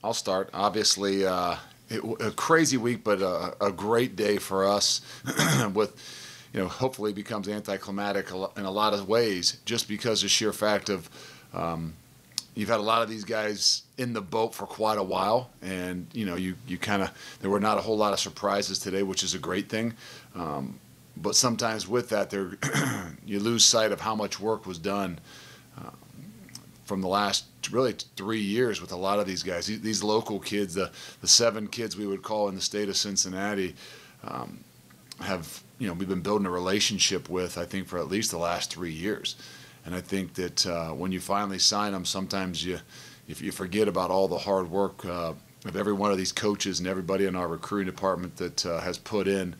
I'll start. Obviously, a crazy week, but a great day for us. With, hopefully becomes anticlimactic in a lot of ways, just because the sheer fact of you've had a lot of these guys in the boat for quite a while, and you kind of there were not a whole lot of surprises today, which is a great thing. But sometimes with that, there you lose sight of how much work was done from the last really 3 years with a lot of these guys. These local kids, the 7 kids we would call in the state of Cincinnati, have we've been building a relationship with, I think, for at least the last 3 years. And I think that when you finally sign them, sometimes if you forget about all the hard work of every one of these coaches and everybody in our recruiting department that has put in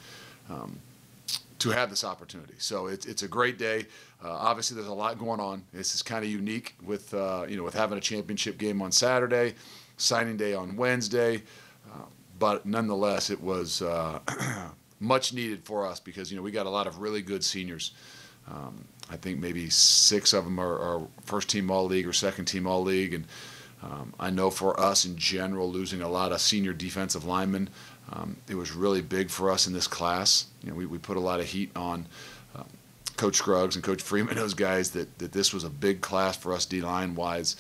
to have this opportunity. So it's a great day. Obviously, there's a lot going on. This is kind of unique with with having a championship game on Saturday, signing day on Wednesday, but nonetheless, it was much needed for us because we got a lot of really good seniors. I think maybe 6 of them are first team all league or second team all league, and I know for us in general, losing a lot of senior defensive linemen, it was really big for us in this class. We put a lot of heat on Coach Scruggs and Coach Freeman, those guys, that this was a big class for us D-line wise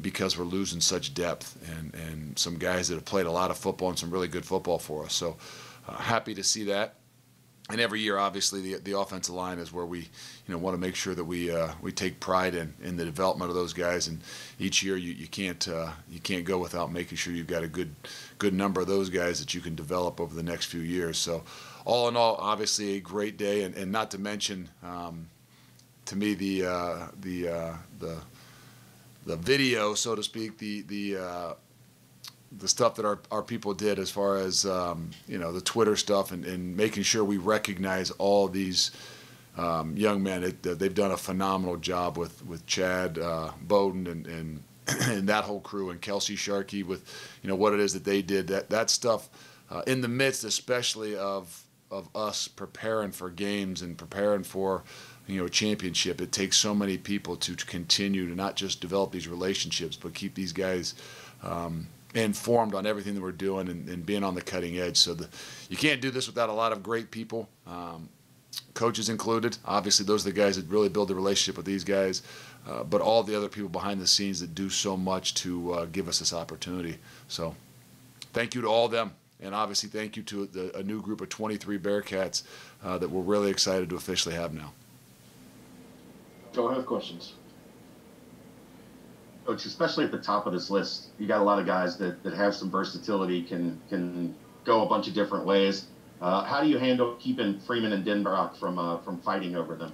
because we're losing such depth and some guys that have played a lot of football and some really good football for us. So happy to see that. And every year, obviously, the offensive line is where we, want to make sure that we take pride in the development of those guys. And each year, you can't go without making sure you've got a good number of those guys that you can develop over the next few years. So, all in all, obviously a great day, and not to mention, to me, the video, so to speak, the stuff that our people did as far as the Twitter stuff and making sure we recognize all these young men. They've done a phenomenal job with Chad Bowden and that whole crew, and Kelsey Sharkey with what it is that they did. That stuff in the midst, especially of us preparing for games and preparing for a championship. It takes so many people to continue to not just develop these relationships, but keep these guys informed on everything that we're doing and being on the cutting edge. So you can't do this without a lot of great people, coaches included. Obviously, those are the guys that really build the relationship with these guys, but all the other people behind the scenes that do so much to give us this opportunity. So thank you to all of them, and obviously thank you to a new group of 23 Bearcats that we're really excited to officially have now. Joe, I have questions. Coach, especially at the top of this list, you got a lot of guys that have some versatility, can go a bunch of different ways. How do you handle keeping Freeman and Denbrock from fighting over them?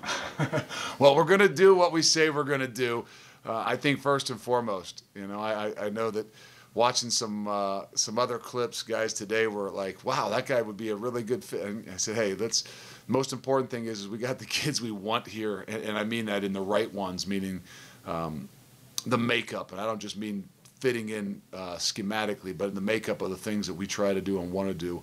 Well, we're going to do what we say we're going to do. I think first and foremost, I know that watching some other clips, guys today were like, wow, that guy would be a really good fit. And I said, hey, most important thing is we got the kids we want here, and I mean that in the right ones, meaning the makeup, and I don't just mean fitting in schematically, but in the makeup of the things that we try to do and want to do.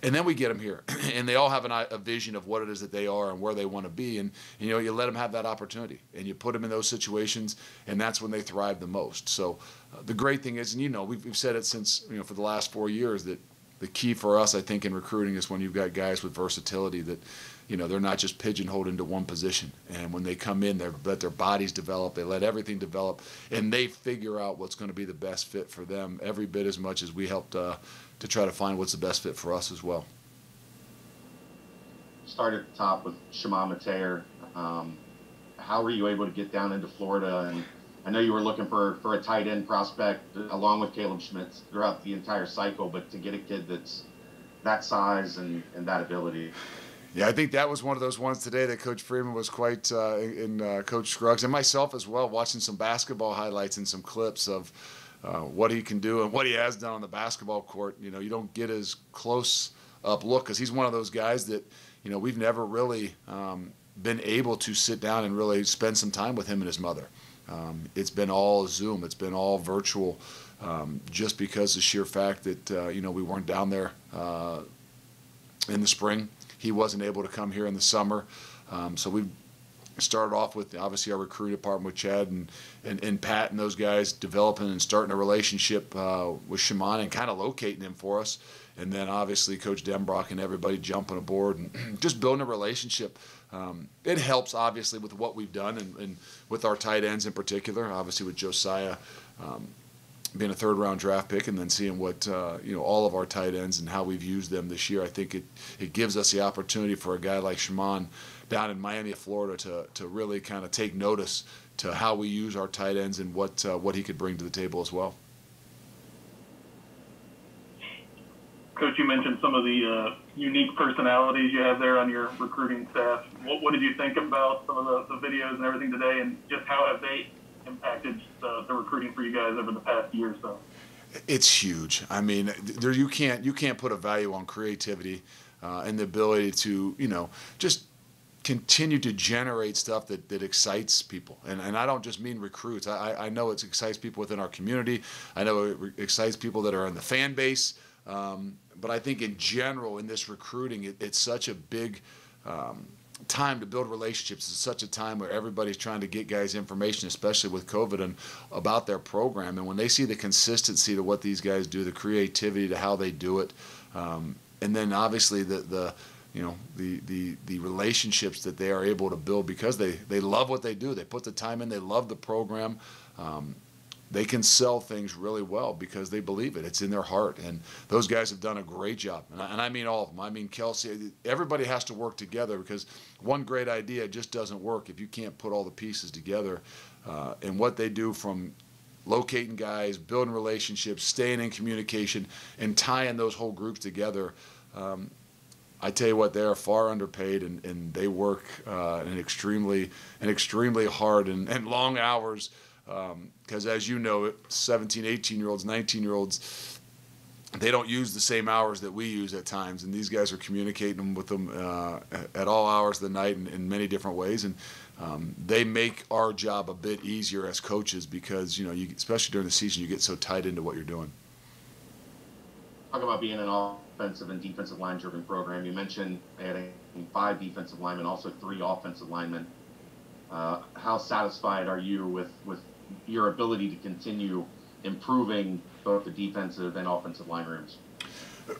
And then we get them here, and they all have a vision of what it is that they are and where they want to be, and you let them have that opportunity, and you put them in those situations, and that's when they thrive the most. So the great thing is, and we've said it since for the last 4 years, that the key for us, I think, in recruiting is when you've got guys with versatility that they're not just pigeonholed into one position. And when they come in, they let their bodies develop, they let everything develop, and they figure out what's going to be the best fit for them every bit as much as we helped to try to find what's the best fit for us as well. Start at the top with Shema Mateer. How were you able to get down into Florida? And I know you were looking for a tight end prospect along with Caleb Schmitz throughout the entire cycle, but to get a kid that's that size and that ability. Yeah, I think that was one of those ones today that Coach Freeman was quite in Coach Scruggs and myself as well, watching some basketball highlights and some clips of what he can do and what he has done on the basketball court. You don't get as close up look because he's one of those guys that we've never really been able to sit down and really spend some time with him and his mother. It's been all Zoom. It's been all virtual, just because the sheer fact that we weren't down there in the spring. He wasn't able to come here in the summer, so we've started off with obviously our recruiting department with Chad and Pat and those guys developing and starting a relationship with Shaman and kind of locating him for us. And then obviously Coach Denbrock and everybody jumping aboard and just building a relationship. It helps obviously with what we've done and with our tight ends in particular, obviously with Josiah being a third-round draft pick, and then seeing what all of our tight ends and how we've used them this year. I think it gives us the opportunity for a guy like Shaman down in Miami, Florida, to really kind of take notice to how we use our tight ends and what he could bring to the table as well. Coach, you mentioned some of the unique personalities you have there on your recruiting staff. What did you think about some of the videos and everything today, and just how have they impacted the recruiting for you guys over the past year or so? It's huge. I mean, you can't put a value on creativity and the ability to just continue to generate stuff that excites people. And I don't just mean recruits. I know it excites people within our community. I know it excites people that are in the fan base. But I think in general in this recruiting, it's such a big time to build relationships. It's such a time where everybody's trying to get guys information, especially with COVID, and about their program. And when they see the consistency to what these guys do, the creativity to how they do it, and then obviously the relationships that they are able to build because they love what they do. They put the time in. They love the program. They can sell things really well because they believe it. It's in their heart. And those guys have done a great job. And I mean all of them. I mean Kelsey. Everybody has to work together because one great idea just doesn't work if you can't put all the pieces together. And what they do from locating guys, building relationships, staying in communication, and tying those whole groups together, I tell you what, they are far underpaid, and they work in extremely hard and long hours. Because as you know, 17, 18-year-olds, 19-year-olds, they don't use the same hours that we use at times. And these guys are communicating with them at all hours of the night in many different ways. And they make our job a bit easier as coaches because, especially during the season, you get so tied into what you're doing. Talk about being an offensive and defensive line-driven program. You mentioned adding 5 defensive linemen, also 3 offensive linemen. How satisfied are you with your ability to continue improving both the defensive and offensive line rooms?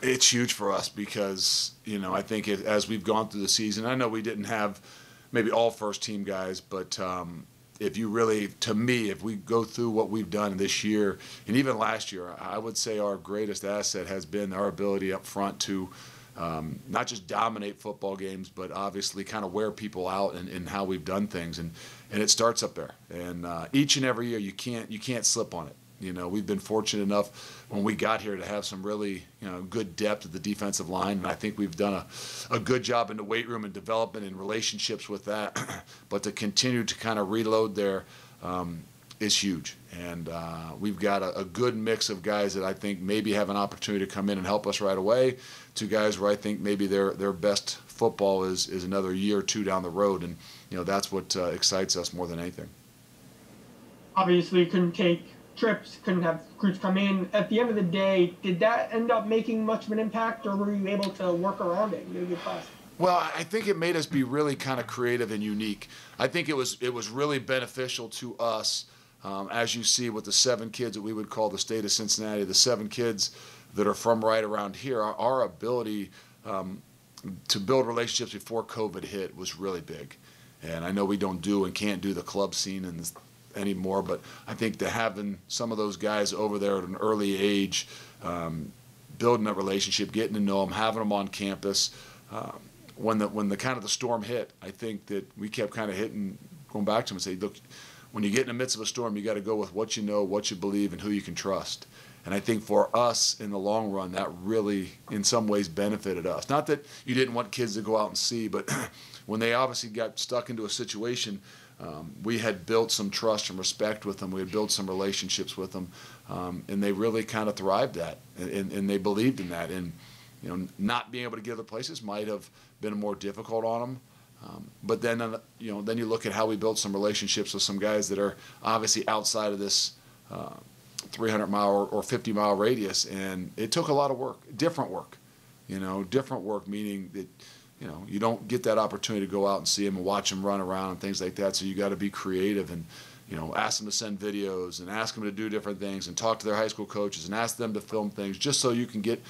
It's huge for us because, I think as we've gone through the season, I know we didn't have maybe all first-team guys, but if we go through what we've done this year and even last year, I would say our greatest asset has been our ability up front to not just dominate football games, but obviously kind of wear people out in how we've done things, and it starts up there. And each and every year, you can't slip on it. We've been fortunate enough when we got here to have some really good depth at the defensive line, and I think we've done a good job in the weight room and development and relationships with that. But to continue to kind of reload there is huge. And we've got a good mix of guys that I think maybe have an opportunity to come in and help us right away, to guys where I think maybe their best football is another year or two down the road. And, that's what excites us more than anything. Obviously, you couldn't take trips, couldn't have recruits come in. At the end of the day, did that end up making much of an impact, or were you able to work around it in your class? Well, I think it made us be really kind of creative and unique. I think it was really beneficial to us. As you see with the 7 kids that we would call the state of Cincinnati, the 7 kids that are from right around here, our ability to build relationships before COVID hit was really big. And I know we don't do and can't do the club scene anymore, but I think that having some of those guys over there at an early age, building that relationship, getting to know them, having them on campus, when the kind of the storm hit, I think that we kept kind of going back to them and say, look, when you get in the midst of a storm, you got to go with what you know, what you believe, and who you can trust. And I think for us, in the long run, that really, in some ways, benefited us. Not that you didn't want kids to go out and see, but when they obviously got stuck into a situation, we had built some trust and respect with them. We had built some relationships with them, and they really kind of thrived that, and they believed in that. And not being able to get other places might have been more difficult on them. But then, then you look at how we built some relationships with some guys that are obviously outside of this 300-mile or 50-mile radius, and it took a lot of work, different work, meaning that, you don't get that opportunity to go out and see them and watch them run around and things like that. So you got to be creative and, ask them to send videos and ask them to do different things and talk to their high school coaches and ask them to film things just so you can get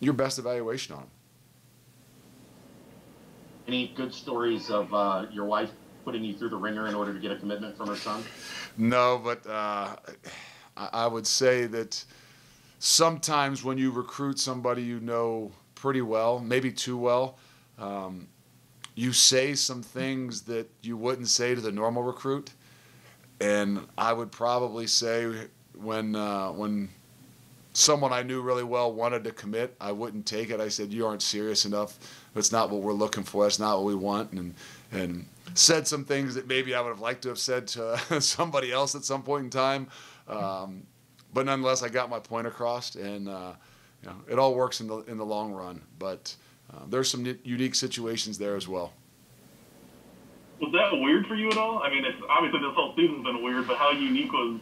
your best evaluation on them. Any good stories of your wife putting you through the ringer in order to get a commitment from her son? No, but I would say that sometimes when you recruit somebody you know pretty well, maybe too well, you say some things that you wouldn't say to the normal recruit. And I would probably say when someone I knew really well wanted to commit, I wouldn't take it. I said, "You aren't serious enough. That's not what we're looking for. That's not what we want." And said some things that maybe I would have liked to have said to somebody else at some point in time. But nonetheless, I got my point across, and it all works in the long run. But there's some unique situations there as well. Was that weird for you at all? I mean, it's obviously this whole season's been weird, but how unique was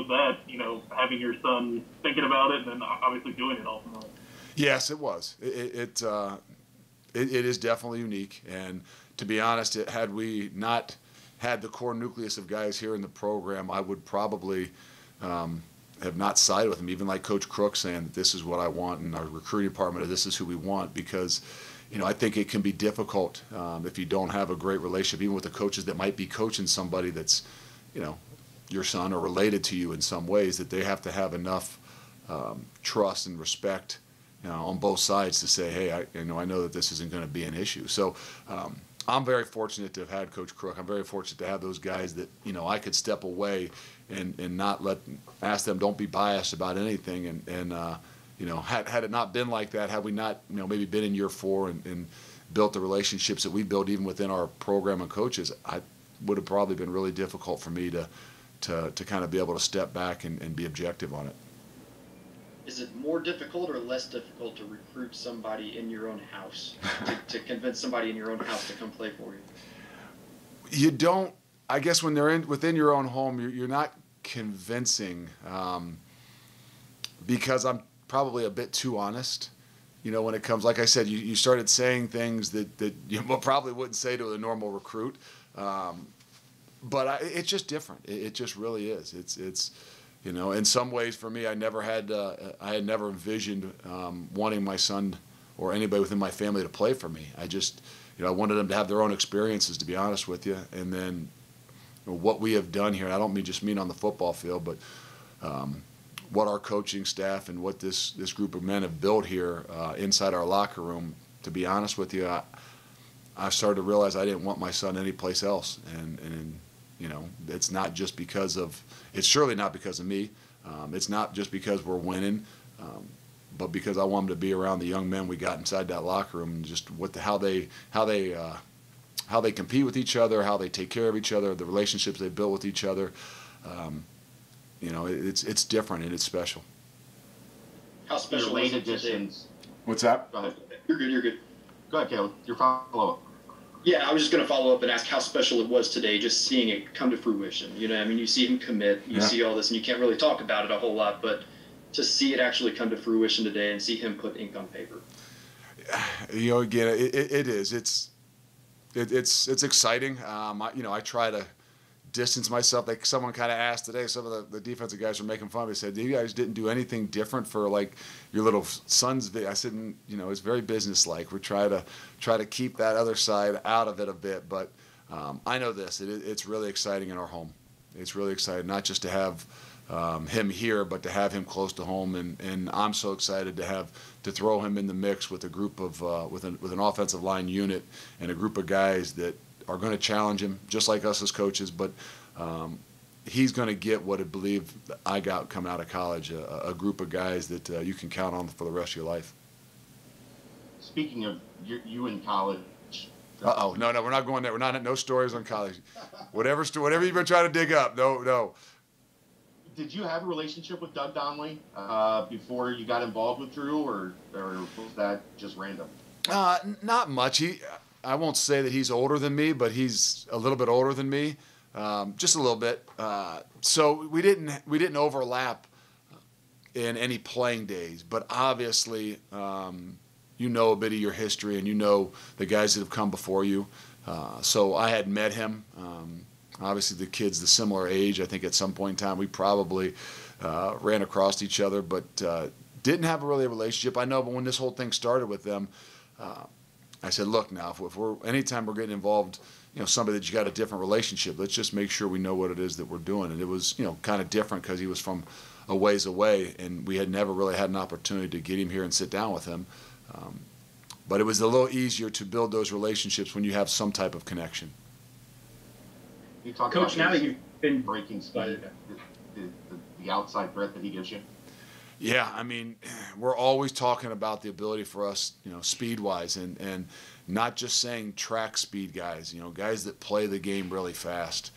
that? Having your son thinking about it and then obviously doing it ultimately. Yes, it was. It is definitely unique, and to be honest, had we not had the core nucleus of guys here in the program, I would probably have not sided with him, even like Coach Crook saying that this is what I want in our recruiting department, or this is who we want, because I think it can be difficult if you don't have a great relationship, even with the coaches that might be coaching somebody that's, your son or related to you in some ways, that they have to have enough trust and respect, on both sides to say, hey, I know that this isn't going to be an issue. So I'm very fortunate to have had Coach Crook. I'm very fortunate to have those guys that, I could step away and not ask them, don't be biased about anything. And had it not been like that, had we not, maybe been in year 4 and built the relationships that we built even within our program and coaches, I would have probably been really difficult for me to kind of be able to step back and be objective on it. Is it more difficult or less difficult to recruit somebody in your own house, to convince somebody in your own house to come play for you? You don't, I guess when they're within your own home, you're not convincing, because I'm probably a bit too honest. When it comes, like I said, you started saying things that you probably wouldn't say to a normal recruit. But it's just different. It just really is. It's in some ways for me, I had never envisioned wanting my son or anybody within my family to play for me. I just, I wanted them to have their own experiences, to be honest with you. And then what we have done here, and I don't just mean on the football field, but what our coaching staff and what this group of men have built here inside our locker room, to be honest with you, I started to realize I didn't want my son anyplace else. And it's not just it's surely not because of me. It's not just because we're winning, but because I want him to be around the young men we got inside that locker room, and just how they compete with each other, how they take care of each other, the relationships they build with each other. It's different and it's special. How special late was it additions? What's that? Go ahead. You're good. Go ahead, Caleb. Your follow-up. Yeah, I was just going to follow up and ask how special it was today, just seeing it come to fruition. You see him commit, you see all this, and you can't really talk about it a whole lot, but to see it actually come to fruition today and see him put ink on paper. Again, it is. It's exciting. I try to distance myself. Like someone kind of asked today, some of the defensive guys were making fun of me. They said, you guys didn't do anything different for like your little son's video. I said, it's very businesslike. We try to keep that other side out of it a bit. But I know this. It's really exciting in our home. It's really exciting, not just to have him here, but to have him close to home. And I'm so excited to throw him in the mix with a group of with an offensive line unit and a group of guys that are going to challenge him, just like us as coaches, but he's going to get what I believe I got coming out of college, a group of guys that you can count on for the rest of your life. Speaking of you in college. No, we're not going there. We're not, no stories on college. Whatever you've been trying to dig up, no. Did you have a relationship with Doug Donnelly before you got involved with Drew, or was that just random? Not much. I won't say that he's older than me, but he's a little bit older than me, just a little bit. So we didn't overlap in any playing days. But obviously, you know a bit of your history and you know the guys that have come before you. So I had met him. Obviously, the kid's the similar age. I think at some point in time we probably ran across each other, but didn't have really a relationship. I know, but when this whole thing started with them, I said, look, now, anytime we're getting involved, somebody that you got a different relationship, let's just make sure we know what it is that we're doing. And it was, kind of different because he was from a ways away, and we had never really had an opportunity to get him here and sit down with him. But it was a little easier to build those relationships when you have some type of connection. You talk Coach, about now that you've been breaking speed, the outside threat that he gives you. Yeah, I mean, we're always talking about the ability for us, speed-wise, and not just saying track speed guys, guys that play the game really fast.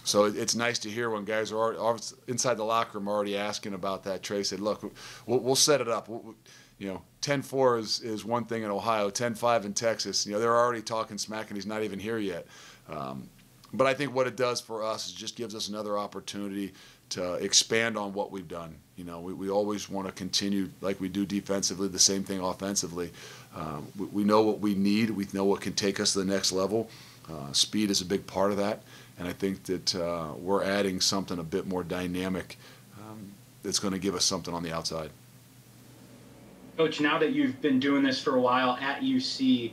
So it's nice to hear when guys are already, inside the locker room already asking about that. Trey said, look, we'll set it up. 10-4 is one thing in Ohio, 10-5 in Texas. They're already talking smack, and he's not even here yet. But I think what it does for us is just gives us another opportunity to expand on what we've done. We always want to continue like we do defensively, the same thing offensively. We know what we need. We know what can take us to the next level. Speed is a big part of that. And I think that we're adding something a bit more dynamic that's going to give us something on the outside. Coach, now that you've been doing this for a while at UC,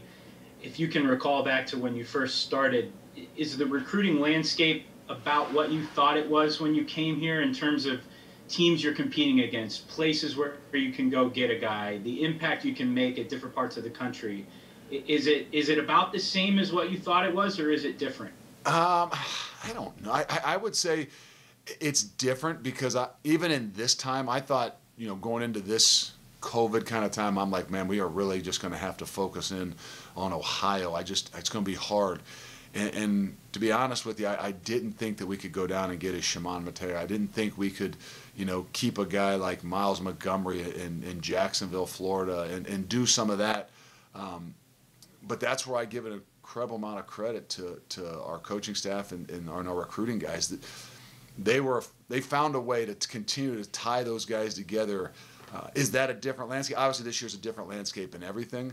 if you can recall back to when you first started, is the recruiting landscape about what you thought it was when you came here in terms of teams you're competing against, places where you can go get a guy, the impact you can make at different parts of the country? Is it about the same as what you thought it was, or is it different? I don't know. I would say it's different because even in this time, I thought, going into this COVID kind of time, I'm like, man, we are really just going to have to focus in on Ohio. It's going to be hard. And to be honest with you, I didn't think that we could go down and get a Shimon Mateo. I didn't think we could, keep a guy like Miles Montgomery in Jacksonville, Florida, and do some of that. But that's where I give an incredible amount of credit to our coaching staff and our recruiting guys. That they found a way to continue to tie those guys together. Is that a different landscape? Obviously, this year's a different landscape in everything.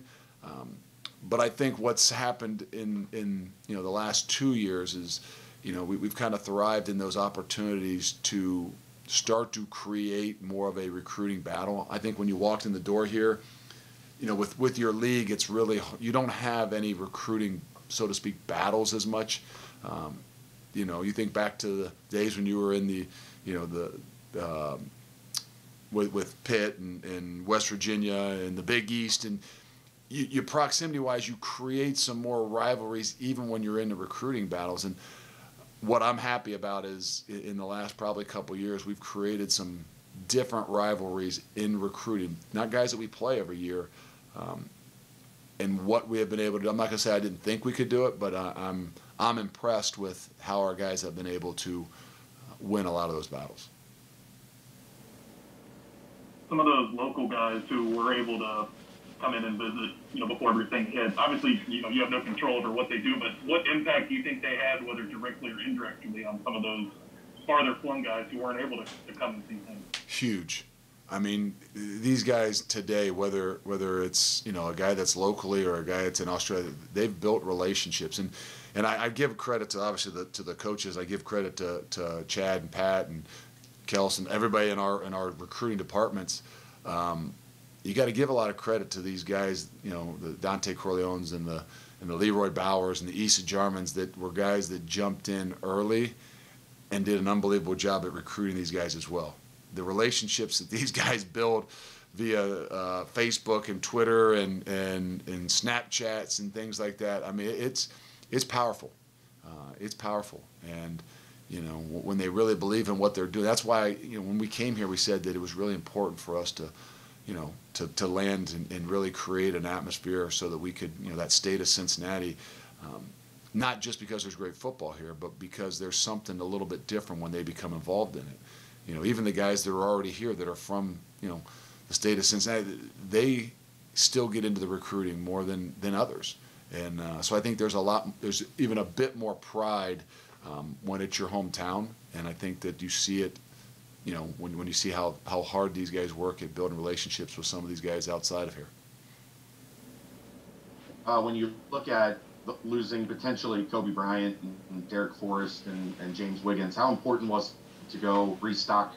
But I think what's happened in the last 2 years is, we've kind of thrived in those opportunities to start to create more of a recruiting battle. I think when you walked in the door here, with your league, it's really, you don't have any recruiting, so to speak, battles as much. You think back to the days when you were in with Pitt and West Virginia and the Big East, and you proximity-wise, you create some more rivalries even when you're in the recruiting battles. And what I'm happy about is in the last probably couple of years, we've created some different rivalries in recruiting, not guys that we play every year. And what we have been able to do, I'm not going to say I didn't think we could do it, but I'm impressed with how our guys have been able to win a lot of those battles. Some of those local guys who were able to come in and visit, before everything hit. Obviously, you have no control over what they do, but what impact do you think they had, whether directly or indirectly, on some of those farther flung guys who weren't able to come and see things? Huge. I mean, these guys today, whether it's a guy that's locally or a guy that's in Australia, they've built relationships, and I give credit to obviously to the coaches. I give credit to Chad and Pat and Kelson, everybody in our recruiting departments. You got to give a lot of credit to these guys, the Dante Corleones and the Leroy Bowers and the Issa Jarmans, that were guys that jumped in early and did an unbelievable job at recruiting these guys as well. The relationships that these guys build via Facebook and Twitter and Snapchats and things like that, I mean, it's powerful. It's powerful. And, when they really believe in what they're doing, that's why, when we came here, we said that it was really important for us to land and really create an atmosphere so that we could, that state of Cincinnati, not just because there's great football here, but because there's something a little bit different when they become involved in it. Even the guys that are already here that are from, the state of Cincinnati, they still get into the recruiting more than others. And so I think there's even a bit more pride when it's your hometown. And I think that you see it, when you see how hard these guys work at building relationships with some of these guys outside of here. when you look at losing potentially Kobe Bryant and Derek Forrest and James Wiggins, how important was it to go restock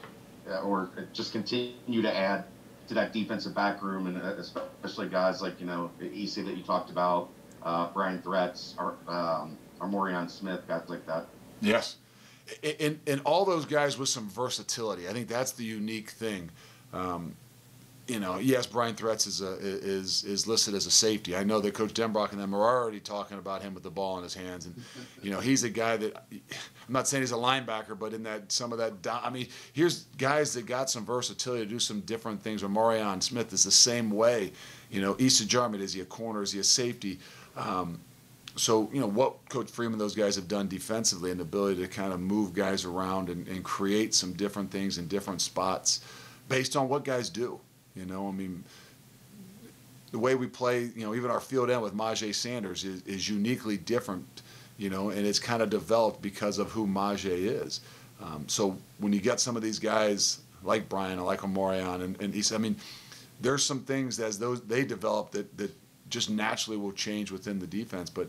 or just continue to add to that defensive back room, and especially guys like, EC that you talked about, Brian Threats, Armorion Smith, guys like that? Yes. And all those guys with some versatility. I think that's the unique thing. Yes, Brian Threats is listed as a safety. I know that Coach Denbrock and them are already talking about him with the ball in his hands, and he's a guy that, I'm not saying he's a linebacker, but in that some of that, here's guys that got some versatility to do some different things. Or Marion Smith is the same way. Issa Jarman, is he a corner? Is he a safety? So what Coach Freeman, those guys have done defensively, and the ability to kind of move guys around and create some different things in different spots based on what guys do. The way we play, even our field end with Majay Sanders is uniquely different, and it's kind of developed because of who Majay is. So when you get some of these guys like Brian, like Omarion, and Issa, there's some things as they develop that just naturally will change within the defense. But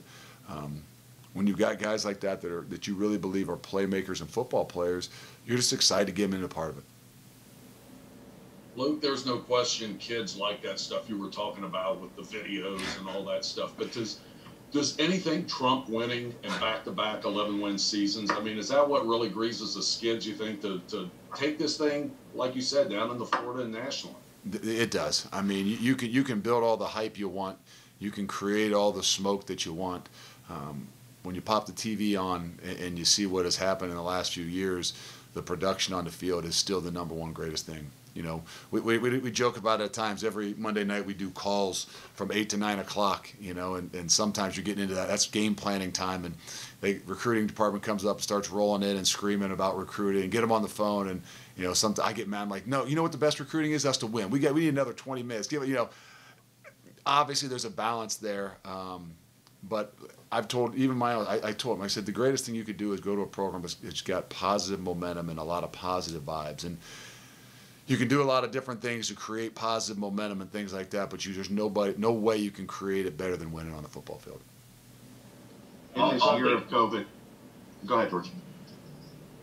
when you've got guys like that you really believe are playmakers and football players, you're just excited to get them into part of it. Luke, there's no question kids like that stuff you were talking about with the videos and all that stuff. But does anything trump winning and back-to-back 11-win seasons? Is that what really greases the skids, you think, to take this thing, like you said, down into Florida and nationally? It does. You can build all the hype you want. You can create all the smoke that you want. When you pop the TV on and you see what has happened in the last few years, the production on the field is still the number one greatest thing. We joke about it at times. Every Monday night we do calls from 8 to 9 o'clock, and sometimes you're getting into that. That's game planning time, and the recruiting department comes up and starts rolling in and screaming about recruiting and get them on the phone. And, sometimes I get mad. I'm like, no, you know what the best recruiting is? Us to win. We need another 20 minutes. Obviously there's a balance there. But I've told even I told him, I said, the greatest thing you could do is go to a program that's got positive momentum and a lot of positive vibes. And you can do a lot of different things to create positive momentum and things like that, but there's no way you can create it better than winning on the football field. In this year of COVID, go ahead, George.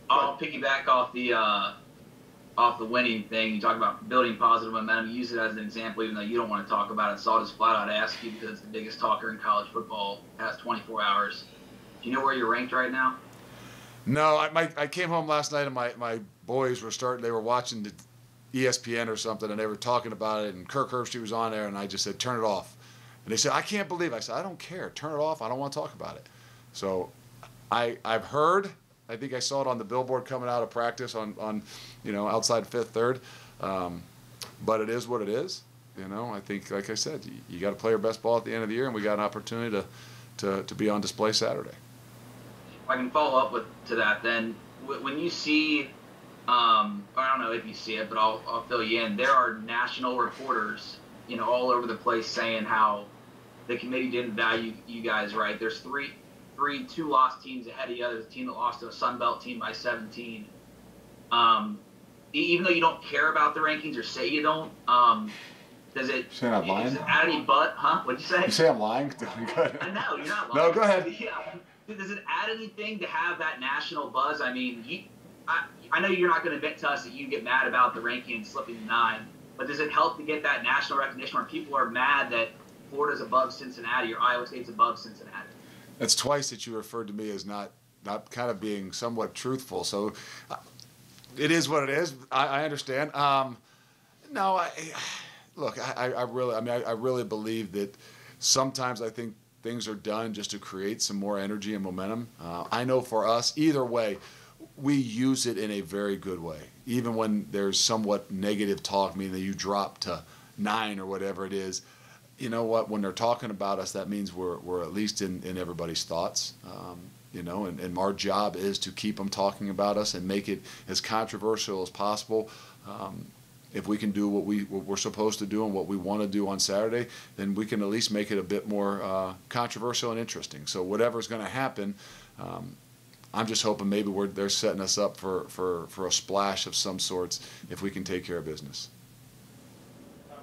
I'll piggyback off the winning thing. You talk about building positive momentum. You use it as an example, even though you don't want to talk about it. So I'll just flat out ask you, because it's the biggest talker in college football, past 24 hours. Do you know where you're ranked right now? No, I came home last night and my boys they were watching the ESPN or something, and they were talking about it, and Kirk Herbstreit was on there, and I just said, turn it off. And they said, I can't believe it. I said, I don't care. Turn it off. I don't want to talk about it. So I've heard, I think I saw it on the billboard coming out of practice on outside Fifth Third. But it is what it is. I think, like I said, you got to play your best ball at the end of the year, and we got an opportunity to be on display Saturday. If I can follow up to that, then when you see, I don't know if you see it, but I'll fill you in. There are national reporters, all over the place saying how the committee didn't value you guys right. There's two lost teams ahead of you. There's a team that lost to a Sun Belt team by 17. Even though you don't care about the rankings or say you don't, does it add any huh? What'd you say? You say I'm lying? I know, you're not lying. No, go ahead. Yeah. Does it add anything to have that national buzz? I know you're not going to admit to us that you get mad about the ranking slipping to 9, but does it help to get that national recognition where people are mad that Florida's above Cincinnati or Iowa State's above Cincinnati? That's twice that you referred to me as not kind of being somewhat truthful. So it is what it is. I understand. No, I really believe that sometimes I think things are done just to create some more energy and momentum. I know for us, either way, we use it in a very good way. Even when there's somewhat negative talk, meaning that you drop to 9 or whatever it is, you know what? When they're talking about us, that means we're at least in everybody's thoughts. And our job is to keep them talking about us and make it as controversial as possible. If we can do what we're supposed to do and what we want to do on Saturday, then we can at least make it a bit more controversial and interesting. So whatever's going to happen, I'm just hoping maybe they're setting us up for a splash of some sorts if we can take care of business.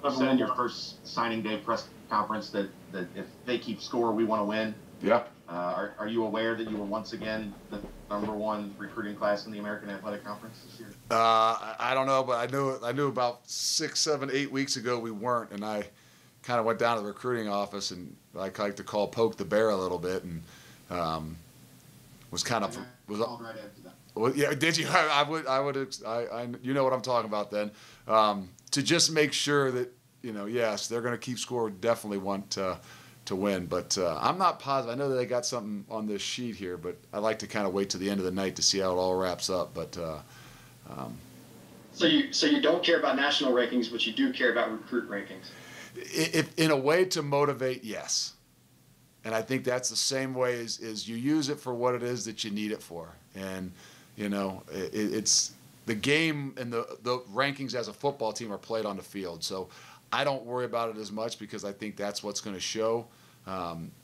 You said in your first signing day press Conference that if they keep score, we want to win. Yeah. Are you aware that you were once again the #1 recruiting class in the American Athletic Conference this year? I don't know, but I knew about 6, 7, 8 weeks ago we weren't, and I kind of went down to the recruiting office, and I like to call poke the bear a little bit, and was kind of Called right after that. Well, yeah, did you? I you know what I'm talking about then. To just make sure that, yes, they're going to keep score. Definitely want to win, but I'm not positive. I know that they got something on this sheet here, but I like to kind of wait to the end of the night to see how it all wraps up. But so you don't care about national rankings, but you do care about recruit rankings. If in a way to motivate, yes. And I think that's the same way as you use it for what it is that you need it for. And, it's the game and the rankings as a football team are played on the field. So I don't worry about it as much because I think that's what's going to show.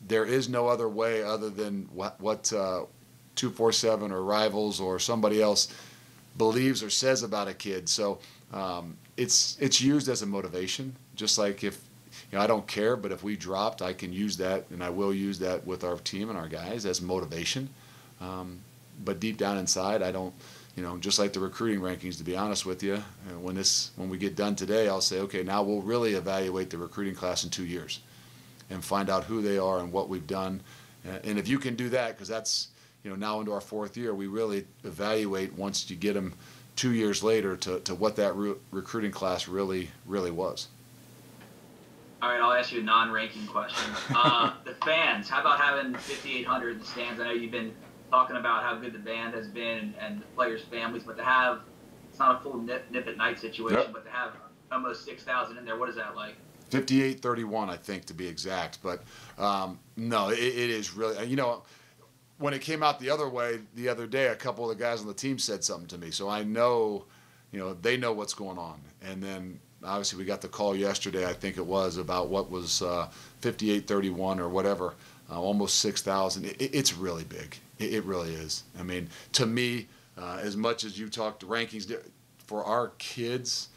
There is no other way other than what 247 or Rivals or somebody else believes or says about a kid. So it's used as a motivation, just like if, I don't care, but if we dropped, I can use that, and I will use that with our team and our guys as motivation. But deep down inside, I don't, just like the recruiting rankings, to be honest with you, when we get done today, I'll say, okay, now we'll really evaluate the recruiting class in 2 years and find out who they are and what we've done. And if you can do that, because that's, now into our 4th year, we really evaluate once you get them 2 years later to what that recruiting class really was. All right, I'll ask you a non-ranking question. The fans, how about having 5,800 in the stands? I know you've been talking about how good the band has been and the players' families, but to have, it's not a full nip at night situation, Yep. but to have almost 6,000 in there, what is that like? 58-31, I think, to be exact. But no, it is really, when it came out the other way the other day, a couple of the guys on the team said something to me. So I know, they know what's going on. And then obviously we got the call yesterday, I think it was, about what was 58-31 or whatever, almost 6,000. It's really big. It really is. I mean, to me, as much as you talked rankings, for our kids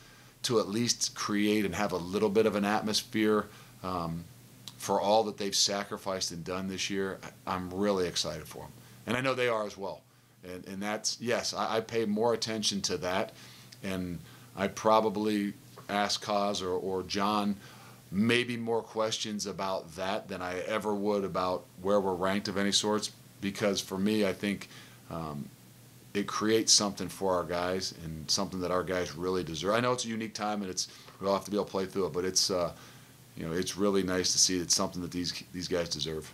to at least create and have a little bit of an atmosphere for all that they've sacrificed and done this year, I'm really excited for them. And I know they are as well. And that's, yes, I pay more attention to that. And I probably ask Kaz or John maybe more questions about that than I ever would about where we're ranked of any sorts, because for me, I think it creates something for our guys and something that our guys really deserve. I know it's a unique time and we'll have to be able to play through it, but it's it's really nice to see it's something that these guys deserve.